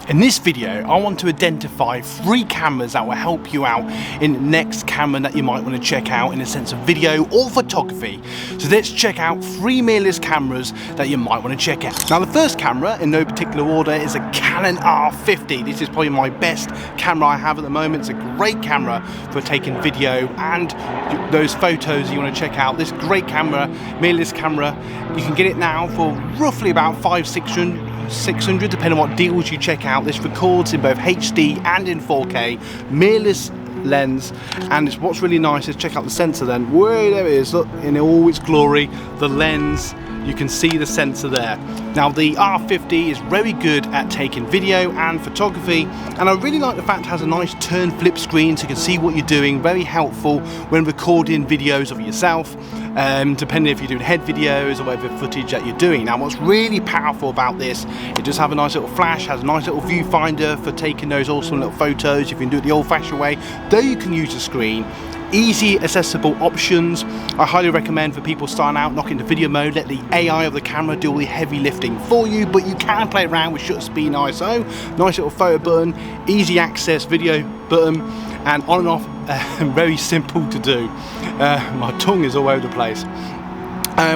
In this video, I want to identify 3 cameras that will help you out in the next camera that you might want to check out in a sense of video or photography. So let's check out 3 mirrorless cameras that you might want to check out. Now the first camera, in no particular order, is a Canon R50. This is probably my best camera I have at the moment. It's a great camera for taking video and those photos you want to check out. This great camera, mirrorless camera, you can get it now for roughly about $500-600 depending on what deals you check out. This records in both HD and in 4K, mirrorless lens, and what's really nice is check out the sensor then. Whoa, there it is, look, in all its glory, the lens. You can see the sensor there. Now the R50 is very good at taking video and photography, and I really like the fact it has a nice turn flip screen so you can see what you're doing. Very helpful when recording videos of yourself, depending if you're doing head videos or whatever footage that you're doing. Now what's really powerful about this, it does have a nice little flash, has a nice little viewfinder for taking those awesome little photos. If you can do it the old-fashioned way, though you can use the screen. Easy accessible options. I highly recommend for people starting out, knock into video mode, let the AI of the camera do all the heavy lifting for you, but you can play around with shutter speed and ISO. Nice little photo button, easy access video button, and on and off, very simple to do. My tongue is all over the place.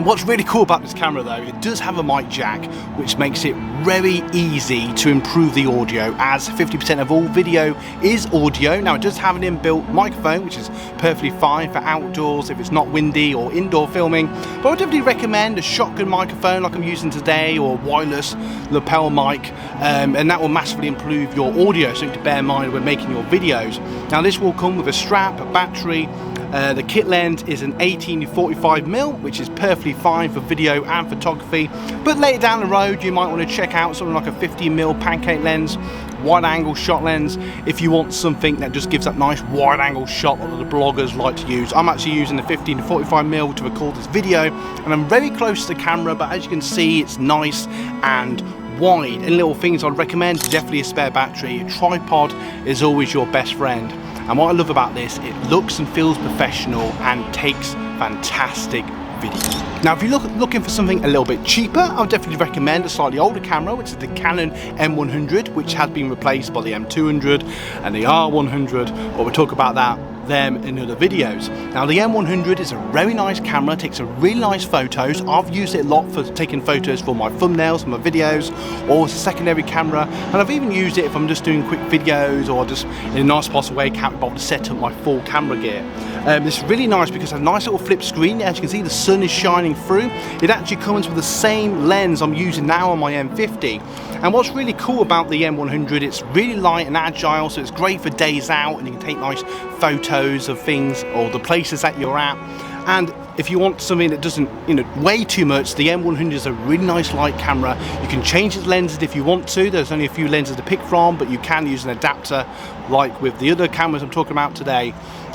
What's really cool about this camera though, it does have a mic jack, which makes it very easy to improve the audio, as 50% of all video is audio. Now it does have an inbuilt microphone, which is perfectly fine for outdoors if it's not windy or indoor filming, but I would definitely recommend a shotgun microphone like I'm using today, or a wireless lapel mic, and that will massively improve your audio, something to bear in mind when making your videos. Now this will come with a strap, a battery. The kit lens is an 18-45mm, which is perfectly fine for video and photography, but later down the road you might want to check out something like a 15mm pancake lens, wide angle shot lens, if you want something that just gives that nice wide angle shot that the bloggers like to use. I'm actually using the 15-45mm to record this video, and I'm very close to the camera, but as you can see it's nice and wide. And little things I'd recommend, definitely a spare battery. A tripod is always your best friend. And what I love about this, it looks and feels professional and takes fantastic video. Now if you're looking for something a little bit cheaper, I would definitely recommend a slightly older camera, which is the Canon M100, which has been replaced by the M200 and the R100, but we'll talk about them in other videos. Now the M100 is a very nice camera, takes a really nice photos. I've used it a lot for taking photos for my thumbnails, for my videos, or as a secondary camera, and I've even used it if I'm just doing quick videos or just in a nice possible way, can't be bothered to set up my full camera gear. This is really nice because it's a nice little flip screen. As you can see, the sun is shining through. It actually comes with the same lens I'm using now on my M50. And what's really cool about the M100, it's really light and agile, so it's great for days out and you can take nice photos of things or the places that you're at. And if you want something that doesn't, weigh too much, the M100 is a really nice light camera. You can change its lenses if you want to. There's only a few lenses to pick from, but you can use an adapter like with the other cameras I'm talking about today.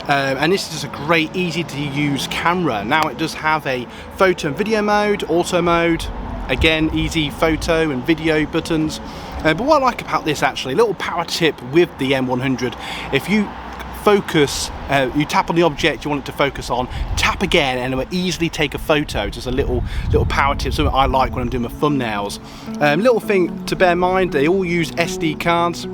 And this is just a great, easy to use camera. Now it does have a photo and video mode, auto mode, again easy photo and video buttons. But what I like about this, actually, a little power tip with the M100, if you focus, you tap on the object you want it to focus on, tap again and it will easily take a photo. Just a little power tip, something I like when I'm doing my thumbnails. Little thing to bear in mind, they all use SD cards,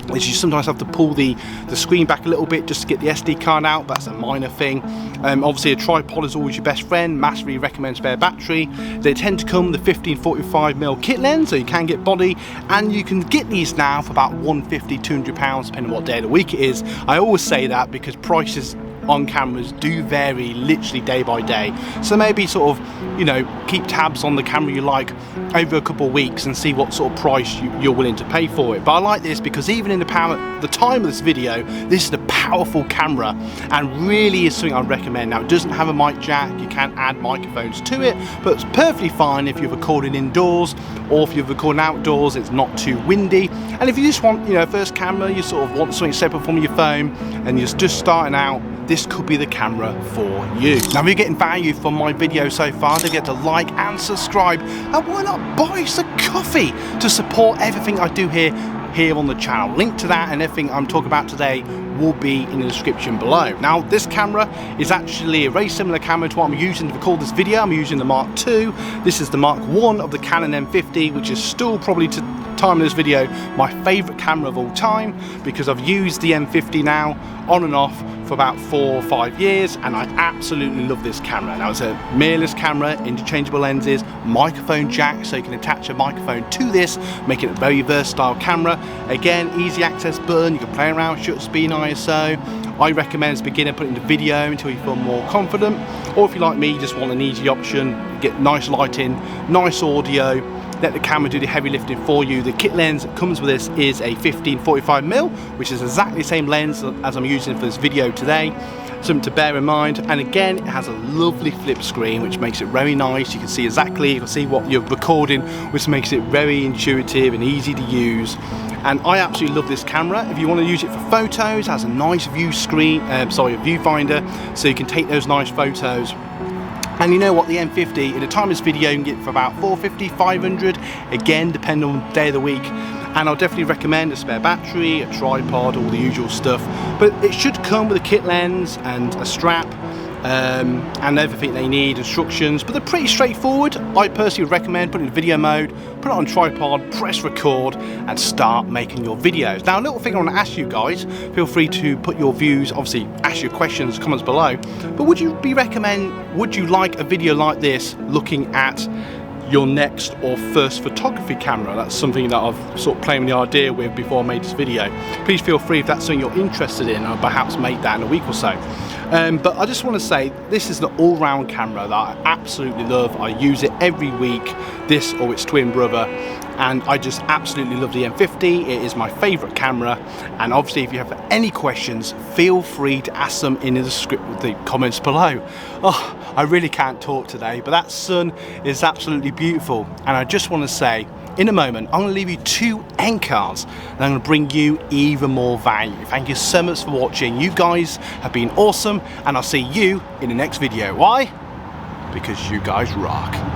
which you sometimes have to pull the screen back a little bit just to get the SD card out, but that's a minor thing. Obviously a tripod is always your best friend, massively recommend spare battery. They tend to come with the 15-45mm kit lens, so you can get body, and you can get these now for about £150-200 depending on what day of the week it is. I always say that because prices on cameras do vary literally day by day, so maybe sort of keep tabs on the camera you like over a couple of weeks and see what sort of price you're willing to pay for it. But I like this because even in the time of this video, this is a powerful camera and really is something I'd recommend. Now it doesn't have a mic jack, you can add microphones to it, but it's perfectly fine if you're recording indoors or if you're recording outdoors, it's not too windy. And if you just want first camera, you sort of want something separate from your phone and you're just starting out, this could be the camera for you. Now if you're getting value from my video so far, don't forget to like and subscribe, and why not buy us a coffee to support everything I do here on the channel. Link to that and everything I'm talking about today will be in the description below. Now this camera is actually a very similar camera to what I'm using to record this video. I'm using the Mark II. This is the Mark I of the Canon M50, which is still probably time of this video, my favourite camera of all time, because I've used the M50 now on and off for about 4 or 5 years, and I absolutely love this camera. Now it's a mirrorless camera, interchangeable lenses, microphone jack, so you can attach a microphone to this, making it a very versatile camera. Again, easy access button, you can play around, shutter speed, ISO. I recommend as a beginner put it into video until you feel more confident, or if you like me, you just want an easy option, get nice lighting, nice audio, let the camera do the heavy lifting for you. The kit lens that comes with this is a 15-45mm, which is exactly the same lens as I'm using for this video today. Something to bear in mind. And again, it has a lovely flip screen, which makes it very nice. You can see exactly, you can see what you're recording, which makes it very intuitive and easy to use. And I absolutely love this camera. If you want to use it for photos, it has a nice view screen, a viewfinder, so you can take those nice photos. And you know what, the M50, at the time of this video, you can get it for about $450, $500, again, depending on the day of the week. And I'll definitely recommend a spare battery, a tripod, all the usual stuff. But it should come with a kit lens and a strap, and everything they need, instructions, but they're pretty straightforward. I personally would recommend putting it in video mode, put it on tripod, press record, and start making your videos. Now, a little thing I want to ask you guys, feel free to put your views, obviously ask your questions, comments below, but would you like a video like this looking at your next or first photography camera? That's something that I've sort of playing with the idea with before I made this video. Please feel free if that's something you're interested in, or perhaps make that in a week or so. But I just want to say, this is an all-round camera that I absolutely love. I use it every week, this or its twin brother, and I just absolutely love the M50. It is my favourite camera, and obviously if you have any questions, feel free to ask them in the comments below. Oh, I really can't talk today, but that sun is absolutely beautiful, and I just want to say, in a moment, I'm going to leave you 2 end cards, and I'm going to bring you even more value. Thank you so much for watching. You guys have been awesome, and I'll see you in the next video. Why? Because you guys rock.